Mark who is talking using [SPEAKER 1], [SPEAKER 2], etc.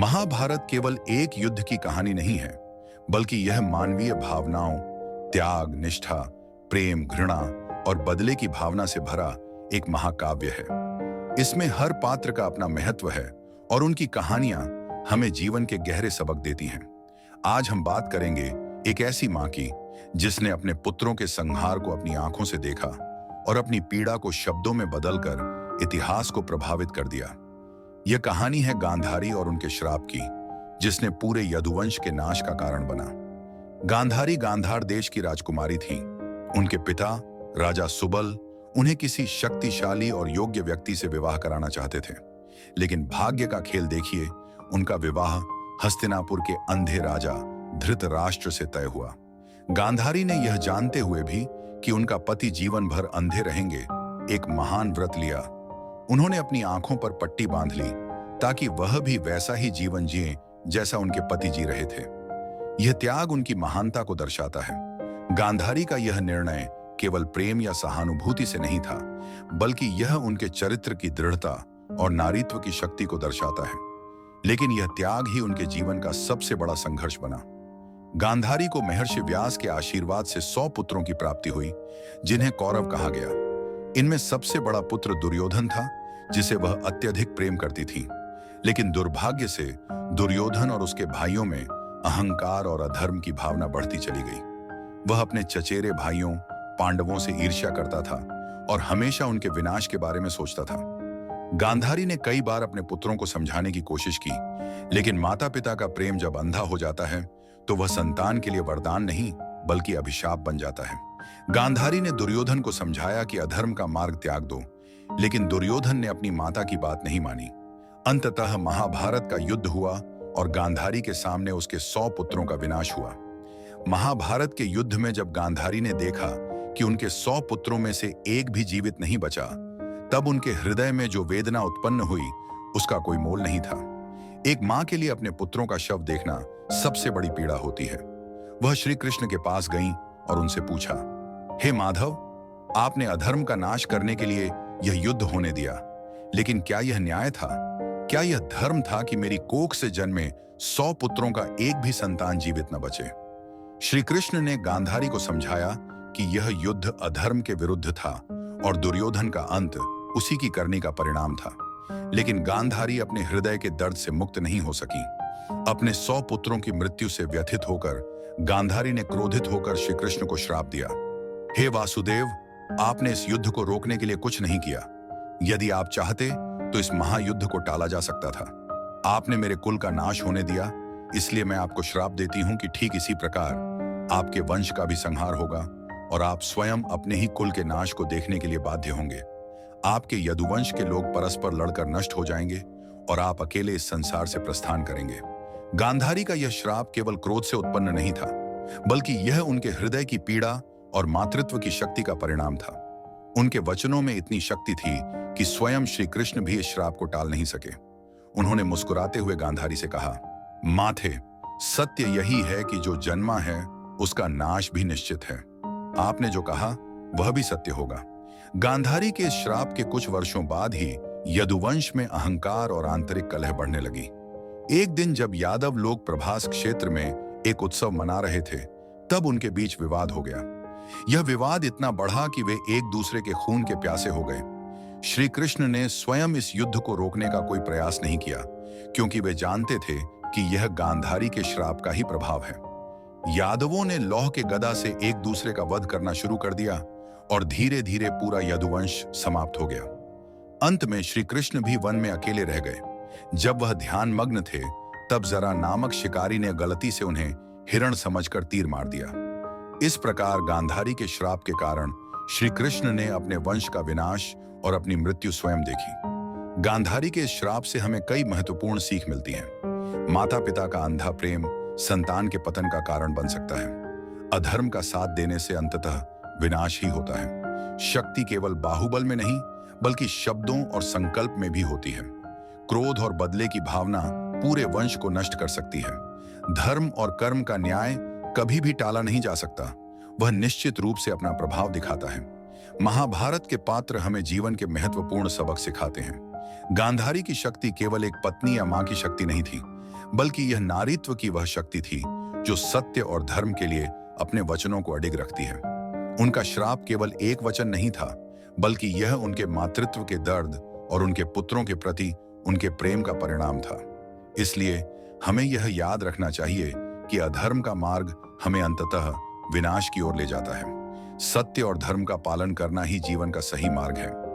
[SPEAKER 1] महाभारत केवल एक युद्ध की कहानी नहीं है, बल्कि यह मानवीय भावनाओं, त्याग, निष्ठा, प्रेम, घृणा और बदले की भावना से भरा एक महाकाव्य है। इसमें हर पात्र का अपना महत्व है और उनकी कहानियां हमें जीवन के गहरे सबक देती हैं। आज हम बात करेंगे एक ऐसी मां की जिसने अपने पुत्रों के संहार को अपनी आंखों से देखा और अपनी पीड़ा को शब्दों में बदलकर इतिहास को प्रभावित कर दिया। यह कहानी है गांधारी और उनके श्राप की, जिसने पूरे यदुवंश के नाश का कारण बना। गांधारी गांधार देश की राजकुमारी थी। उनके पिता राजा सुबल उन्हें किसी शक्तिशाली और योग्य व्यक्ति से विवाह कराना चाहते थे, लेकिन भाग्य का खेल देखिए, उनका विवाह हस्तिनापुर के अंधे राजा धृतराष्ट्र से तय हुआ। गांधारी ने यह जानते हुए भी कि उनका पति जीवन भर अंधे रहेंगे, एक महान व्रत लिया। उन्होंने अपनी आंखों पर पट्टी बांध ली ताकि वह भी वैसा ही जीवन जिए जैसा उनके पति जी रहे थे। यह त्याग उनकी महानता को दर्शाता है। गांधारी का यह निर्णय केवल प्रेम या सहानुभूति से नहीं था, बल्कि यह उनके चरित्र की दृढ़ता और नारीत्व की शक्ति को दर्शाता है। लेकिन यह त्याग ही उनके जीवन का सबसे बड़ा संघर्ष बना। गांधारी को महर्षि व्यास के आशीर्वाद से 100 पुत्रों की प्राप्ति हुई, जिन्हें कौरव कहा गया। इनमें सबसे बड़ा पुत्र दुर्योधन था, जिसे वह अत्यधिक प्रेम करती थी। लेकिन दुर्भाग्य से दुर्योधन और उसके भाइयों में अहंकार और अधर्म की भावना बढ़ती चली गई। वह अपने चचेरे भाइयों पांडवों से ईर्ष्या करता था और हमेशा उनके विनाश के बारे में सोचता था। गांधारी ने कई बार अपने पुत्रों को समझाने की कोशिश की, लेकिन माता पिता का प्रेम जब अंधा हो जाता है तो वह संतान के लिए वरदान नहीं बल्कि अभिशाप बन जाता है। गांधारी ने दुर्योधन को समझाया कि अधर्म का मार्ग त्याग दो, लेकिन दुर्योधन ने अपनी माता की बात नहीं मानी। अंततः महाभारत का युद्ध हुआ और गांधारी के सामने उसके 100 पुत्रों का विनाश हुआ। महाभारत के युद्ध में जब गांधारी ने देखा कि उनके 100 पुत्रों में से एक भी जीवित नहीं बचा, तब उनके हृदय में जो वेदना उत्पन्न हुई उसका कोई मोल नहीं था। एक मां के लिए अपने पुत्रों का शव देखना सबसे बड़ी पीड़ा होती है। वह श्री कृष्ण के पास गईं और उनसे पूछा, हे माधव, आपने अधर्म का नाश करने के लिए यह युद्ध होने दिया, लेकिन क्या यह न्याय था? क्या यह धर्म था कि मेरी कोख से जन्मे 100 पुत्रों का एक भी संतान जीवित न बचे? श्री कृष्ण ने गांधारी को समझाया कि यह युद्ध अधर्म के विरुद्ध था और दुर्योधन का अंत उसी की करनी का परिणाम था। लेकिन गांधारी अपने हृदय के दर्द से मुक्त नहीं हो सकी। अपने 100 पुत्रों की मृत्यु से व्यथित होकर गांधारी ने क्रोधित होकर श्री कृष्ण को श्राप दिया, हे वासुदेव, आपने इस युद्ध को रोकने के लिए कुछ नहीं किया। यदि आप चाहते तो इस महायुद्ध को टाला जा सकता था। आपने मेरे कुल का नाश होने दिया, इसलिए मैं आपको श्राप देती हूं कि ठीक इसी प्रकार आपके वंश का भी संहार होगा और आप स्वयं अपने ही कुल के नाश को देखने के लिए बाध्य होंगे। आपके यदुवंश के लोग परस्पर लड़कर नष्ट हो जाएंगे और आप अकेले इस संसार से प्रस्थान करेंगे। गांधारी का यह श्राप केवल क्रोध से उत्पन्न नहीं था, बल्कि यह उनके हृदय की पीड़ा और मातृत्व की शक्ति का परिणाम था। उनके वचनों में इतनी शक्ति थी कि स्वयं श्री कृष्ण भी इस श्राप को टाल नहीं सके। उन्होंने मुस्कुराते हुए गांधारी से कहा, माथे, सत्य यही है कि जो जन्मा है उसका नाश भी निश्चित है। आपने जो कहा वह भी सत्य होगा। गांधारी के इस श्राप के कुछ वर्षों बाद ही यदुवंश में अहंकार और आंतरिक कलह बढ़ने लगी। एक दिन जब यादव लोग प्रभास क्षेत्र में एक उत्सव मना रहे थे, तब उनके बीच विवाद हो गया। यह विवाद इतना बढ़ा कि वे एक दूसरे के खून के प्यासे हो गए। श्री कृष्ण ने स्वयं इस युद्ध को रोकने का कोई प्रयास नहीं किया, क्योंकि वे जानते थे कि यह गांधारी के श्राप का ही प्रभाव है। यादवों ने लौह के गदा से एक दूसरे का वध करना शुरू कर दिया और धीरे धीरे पूरा यदुवंश समाप्त हो गया। अंत में श्री कृष्ण भी वन में अकेले रह गए। जब वह ध्यान मग्न थे, तब जरा नामक शिकारी ने गलती से उन्हें हिरण समझकर तीर मार दिया। इस प्रकार गांधारी के श्राप के कारण श्री कृष्ण ने अपने वंश का विनाश और अपनी मृत्यु स्वयं देखी। गांधारी के इस श्राप से हमें कई महत्वपूर्ण सीख मिलती हैं। माता पिता का अंधा प्रेम संतान के पतन का कारण बन सकता है। अधर्म का साथ देने से अंततः विनाश ही होता है। शक्ति केवल बाहुबल में नहीं, बल्कि शब्दों और संकल्प में भी होती है। क्रोध और बदले की भावना पूरे वंश को नष्ट कर सकती है। धर्म और कर्म का न्याय कभी भी टाला नहीं जा सकता, वह निश्चित रूप से अपना प्रभाव दिखाता है। महाभारत के पात्र हमें जीवन के महत्वपूर्ण सबक सिखाते हैं। गांधारी की शक्ति केवल एक पत्नी या मां की शक्ति नहीं थी, बल्कि यह नारीत्व की वह शक्ति थी जो सत्य और धर्म के लिए अपने वचनों को अडिग रखती है। उनका श्राप केवल एक वचन नहीं था, बल्कि यह उनके मातृत्व के दर्द और उनके पुत्रों के प्रति उनके प्रेम का परिणाम था। इसलिए हमें यह याद रखना चाहिए कि अधर्म का मार्ग हमें अंततः विनाश की ओर ले जाता है। सत्य और धर्म का पालन करना ही जीवन का सही मार्ग है।